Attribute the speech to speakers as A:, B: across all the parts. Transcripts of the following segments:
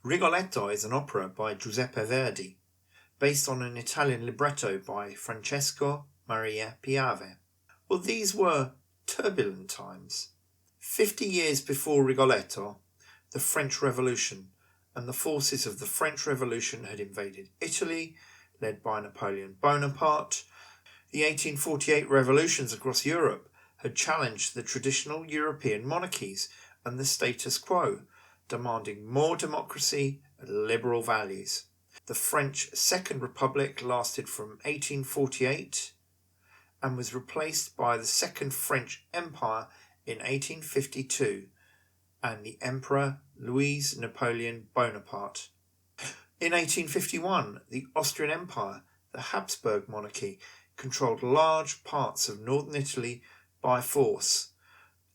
A: Rigoletto is an opera by Giuseppe Verdi, based on an Italian libretto by Francesco Maria Piave. Well, these were turbulent times. 50 years before Rigoletto, the French Revolution, and the forces of the French Revolution had invaded Italy, led by Napoleon Bonaparte. The 1848 revolutions across Europe had challenged the traditional European monarchies and the status quo, demanding more democracy and liberal values. The French Second Republic lasted from 1848 and was replaced by the Second French Empire in 1852 and the Emperor Louis Napoleon Bonaparte. In 1851, the Austrian Empire, the Habsburg monarchy, controlled large parts of northern Italy by force.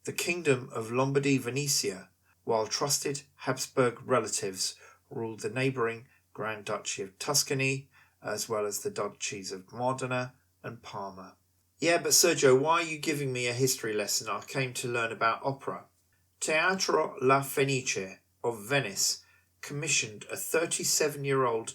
A: The Kingdom of Lombardy-Venetia, while trusted Habsburg relatives ruled the neighbouring Grand Duchy of Tuscany, as well as the duchies of Modena and Parma. Yeah, but Sergio, why are you giving me a history lesson? I came to learn about opera. Teatro La Fenice of Venice commissioned a 37-year-old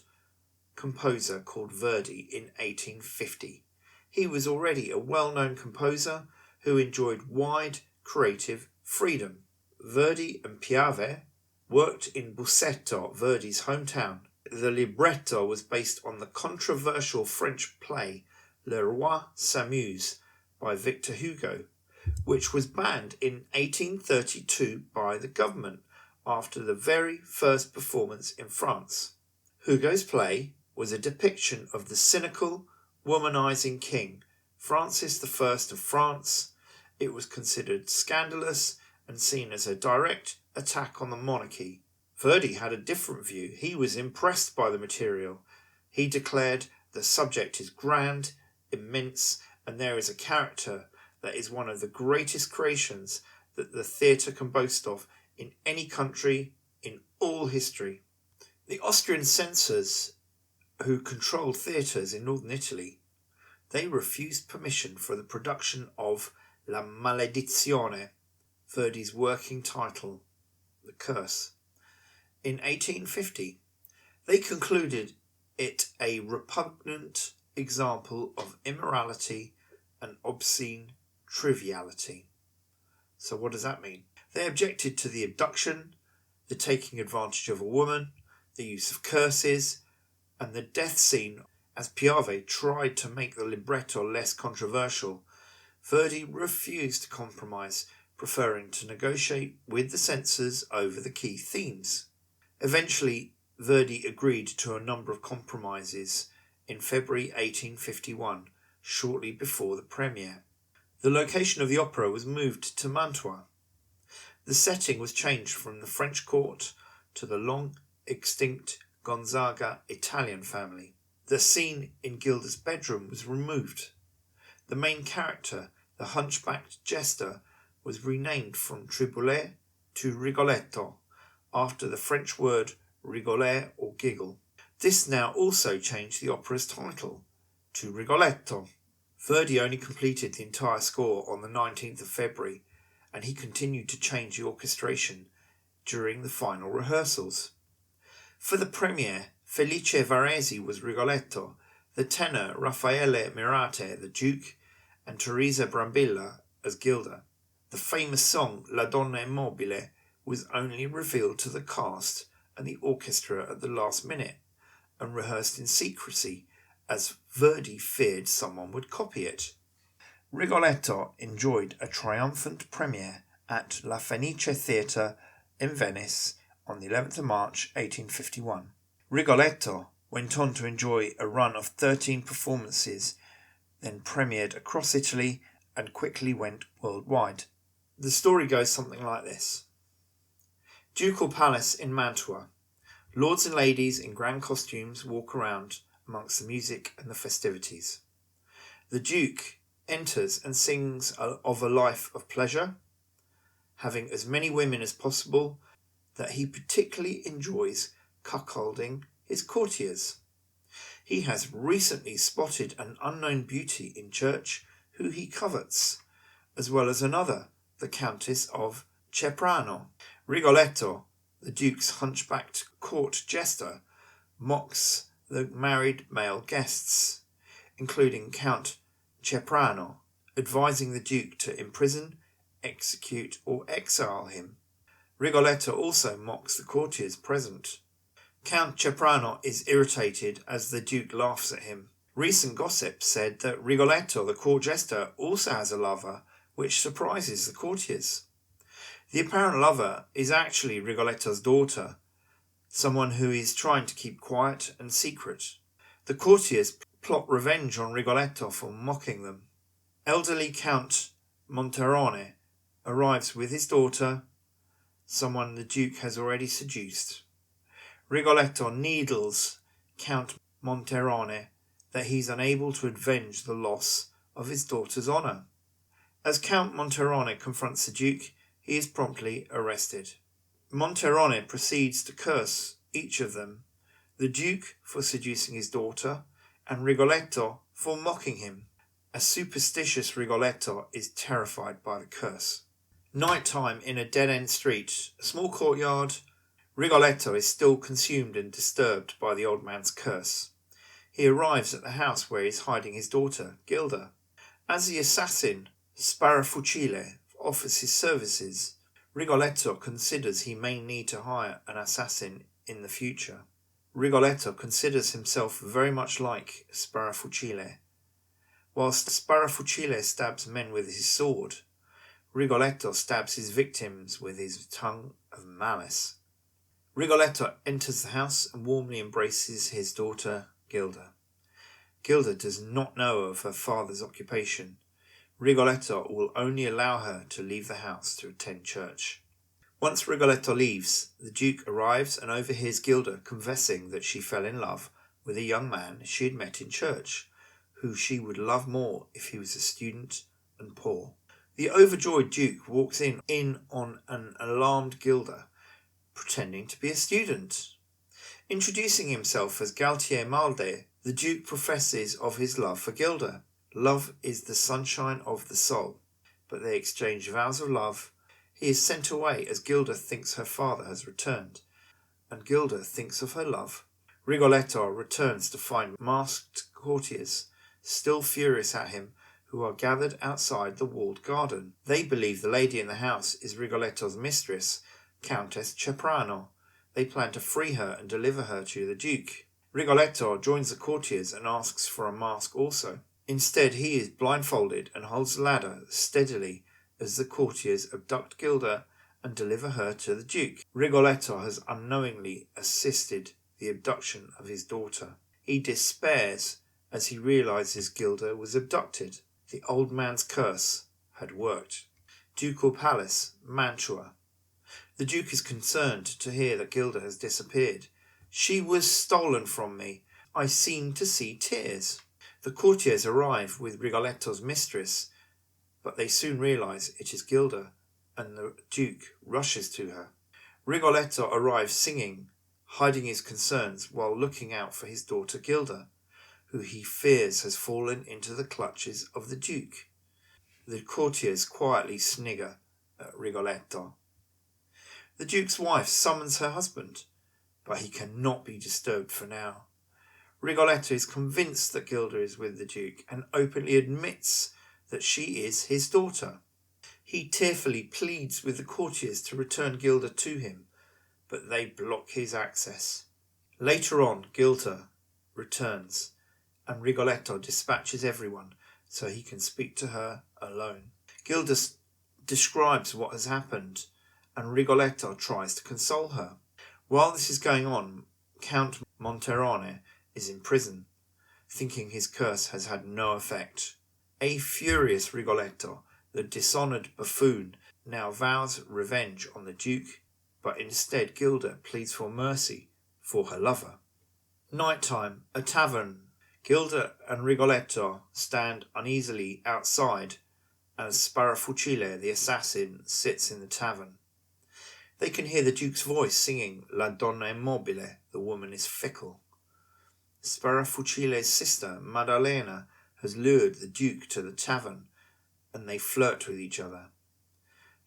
A: composer called Verdi in 1850. He was already a well-known composer who enjoyed wide creative freedom. Verdi and Piave worked in Busseto, Verdi's hometown. The libretto was based on the controversial French play Le Roi s'amuse by Victor Hugo, which was banned in 1832 by the government after the very first performance in France. Hugo's play was a depiction of the cynical, womanizing king, Francis I of France. It was considered scandalous and seen as a direct attack on the monarchy. Verdi had a different view. He was impressed by the material. He declared the subject is grand, immense, and there is a character that is one of the greatest creations that the theatre can boast of in any country in all history. The Austrian censors, who controlled theatres in northern Italy, they refused permission for the production of La Maledizione, Verdi's working title, The Curse. In 1850, they concluded it a repugnant example of immorality and obscene triviality. So what does that mean? They objected to the abduction, the taking advantage of a woman, the use of curses, and the death scene. As Piave tried to make the libretto less controversial, Verdi refused to compromise, preferring to negotiate with the censors over the key themes. Eventually, Verdi agreed to a number of compromises in February 1851, shortly before the premiere. The location of the opera was moved to Mantua. The setting was changed from the French court to the long-extinct Gonzaga Italian family. The scene in Gilda's bedroom was removed. The main character, the hunchbacked jester, was renamed from Turbulent to Rigoletto, after the French word rigoler or giggle. This now also changed the opera's title to Rigoletto. Verdi only completed the entire score on the 19th of February, and he continued to change the orchestration during the final rehearsals. For the premiere, Felice Varese was Rigoletto, the tenor Raffaele Mirate the Duke, and Teresa Brambilla as Gilda. The famous song La Donna Immobile was only revealed to the cast and the orchestra at the last minute, and rehearsed in secrecy, as Verdi feared someone would copy it. Rigoletto enjoyed a triumphant premiere at La Fenice Theatre in Venice on the 11th of March 1851. Rigoletto went on to enjoy a run of 13 performances, then premiered across Italy and quickly went worldwide. The story goes something like this. Ducal Palace in Mantua. Lords and ladies in grand costumes walk around amongst the music and the festivities. The Duke enters and sings of a life of pleasure, having as many women as possible, that he particularly enjoys cuckolding his courtiers. He has recently spotted an unknown beauty in church who he covets, as well as another, the Countess of Ceprano. Rigoletto the Duke's hunchbacked court jester, mocks the married male guests, including Count Ceprano, advising the Duke to imprison, execute, or exile him. Rigoletto also mocks the courtiers present. Count Ceprano is irritated as the Duke laughs at him. Recent gossip said that Rigoletto, the court jester, also has a lover, which surprises the courtiers. The apparent lover is actually Rigoletto's daughter, someone who is trying to keep quiet and secret. The courtiers plot revenge on Rigoletto for mocking them. Elderly Count Monterone arrives with his daughter, someone the Duke has already seduced. Rigoletto needles Count Monterone that he's unable to avenge the loss of his daughter's honour. As Count Monterone confronts the Duke, he is promptly arrested. Monterone proceeds to curse each of them, the Duke for seducing his daughter, and Rigoletto for mocking him. A superstitious Rigoletto is terrified by the curse. Nighttime in a dead-end street, a small courtyard. Rigoletto is still consumed and disturbed by the old man's curse. He arrives at the house where he is hiding his daughter, Gilda. As the assassin, Sparafucile, offers his services, Rigoletto considers he may need to hire an assassin in the future. Rigoletto considers himself very much like Sparafucile. Whilst Sparafucile stabs men with his sword, Rigoletto stabs his victims with his tongue of malice. Rigoletto enters the house and warmly embraces his daughter, Gilda. Gilda does not know of her father's occupation. Rigoletto will only allow her to leave the house to attend church. Once Rigoletto leaves, the Duke arrives and overhears Gilda confessing that she fell in love with a young man she had met in church, who she would love more if he was a student and poor. The overjoyed Duke walks in on an alarmed Gilda, pretending to be a student. Introducing himself as Galtier Malde, the Duke professes of his love for Gilda. Love is the sunshine of the soul. But they exchange vows of love. He is sent away as Gilda thinks her father has returned, and Gilda thinks of her love. Rigoletto returns to find masked courtiers, still furious at him, who are gathered outside the walled garden. They believe the lady in the house is Rigoletto's mistress, Countess Ceprano. They plan to free her and deliver her to the Duke. Rigoletto joins the courtiers and asks for a mask also. Instead, he is blindfolded and holds the ladder steadily as the courtiers abduct Gilda and deliver her to the Duke. Rigoletto has unknowingly assisted the abduction of his daughter. He despairs as he realizes Gilda was abducted. The old man's curse had worked. Ducal Palace, Mantua. The Duke is concerned to hear that Gilda has disappeared. She was stolen from me. I seem to see tears. The courtiers arrive with Rigoletto's mistress, but they soon realize it is Gilda, and the Duke rushes to her. Rigoletto arrives singing, hiding his concerns while looking out for his daughter Gilda, who he fears has fallen into the clutches of the Duke. The courtiers quietly snigger at Rigoletto. The Duke's wife summons her husband, but he cannot be disturbed for now. Rigoletto is convinced that Gilda is with the Duke and openly admits that she is his daughter. He tearfully pleads with the courtiers to return Gilda to him, but they block his access. Later on, Gilda returns, and Rigoletto dispatches everyone so he can speak to her alone. Gilda describes what has happened, and Rigoletto tries to console her. While this is going on, Count Monterone is in prison, thinking his curse has had no effect. A furious Rigoletto, the dishonoured buffoon, now vows revenge on the Duke, but instead Gilda pleads for mercy for her lover. Nighttime, a tavern. Gilda and Rigoletto stand uneasily outside as Sparafucile, the assassin, sits in the tavern. They can hear the Duke's voice singing La donna è mobile, the woman is fickle. Sparafucile's sister, Maddalena, has lured the Duke to the tavern, and they flirt with each other.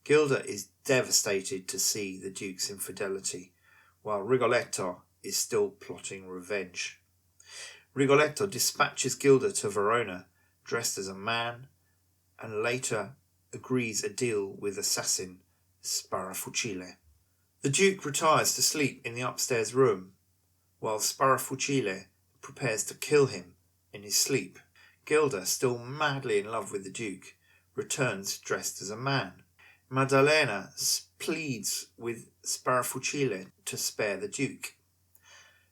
A: Gilda is devastated to see the Duke's infidelity, while Rigoletto is still plotting revenge. Rigoletto dispatches Gilda to Verona, dressed as a man, and later agrees a deal with assassin Sparafucile. The Duke retires to sleep in the upstairs room, while Sparafucile prepares to kill him in his sleep. Gilda, still madly in love with the Duke, returns dressed as a man. Maddalena pleads with Sparafucile to spare the Duke.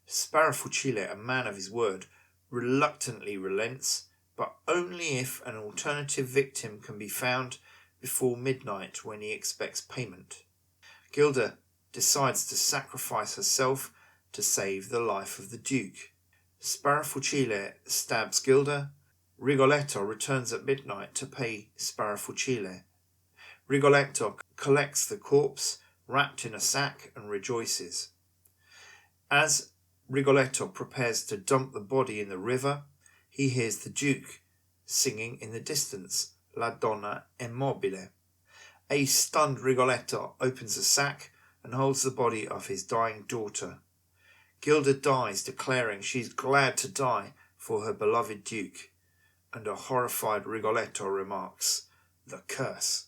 A: Sparafucile, a man of his word, reluctantly relents, but only if an alternative victim can be found before midnight when he expects payment. Gilda decides to sacrifice herself to save the life of the Duke. Sparafucile stabs Gilda. Rigoletto returns at midnight to pay Sparafucile. Rigoletto collects the corpse wrapped in a sack and rejoices. As Rigoletto prepares to dump the body in the river, he hears the Duke singing in the distance, La Donna Immobile. A stunned Rigoletto opens the sack and holds the body of his dying daughter. Gilda dies, declaring she's glad to die for her beloved Duke, and a horrified Rigoletto remarks, "The curse."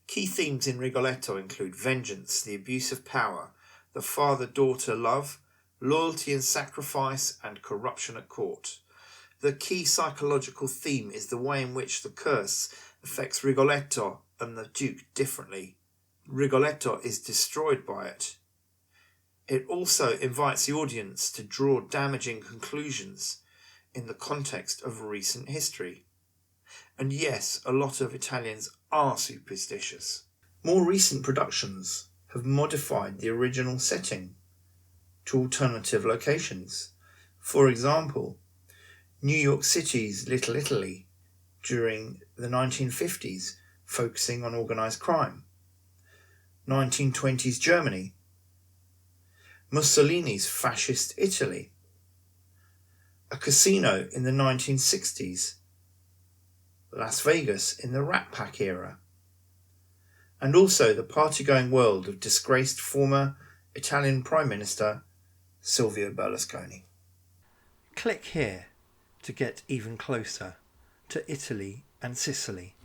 A: Key themes in Rigoletto include vengeance, the abuse of power, the father-daughter love, loyalty and sacrifice, and corruption at court. The key psychological theme is the way in which the curse affects Rigoletto and the Duke differently. Rigoletto is destroyed by it. It also invites the audience to draw damaging conclusions in the context of recent history. And yes, a lot of Italians are superstitious. More recent productions have modified the original setting to alternative locations. For example, New York City's Little Italy during the 1950s, focusing on organised crime. 1920s Germany. Mussolini's fascist Italy. A casino in the 1960s. Las Vegas in the Rat Pack era. And also the party-going world of disgraced former Italian Prime Minister Silvio Berlusconi. Click here to get even closer to Italy and Sicily.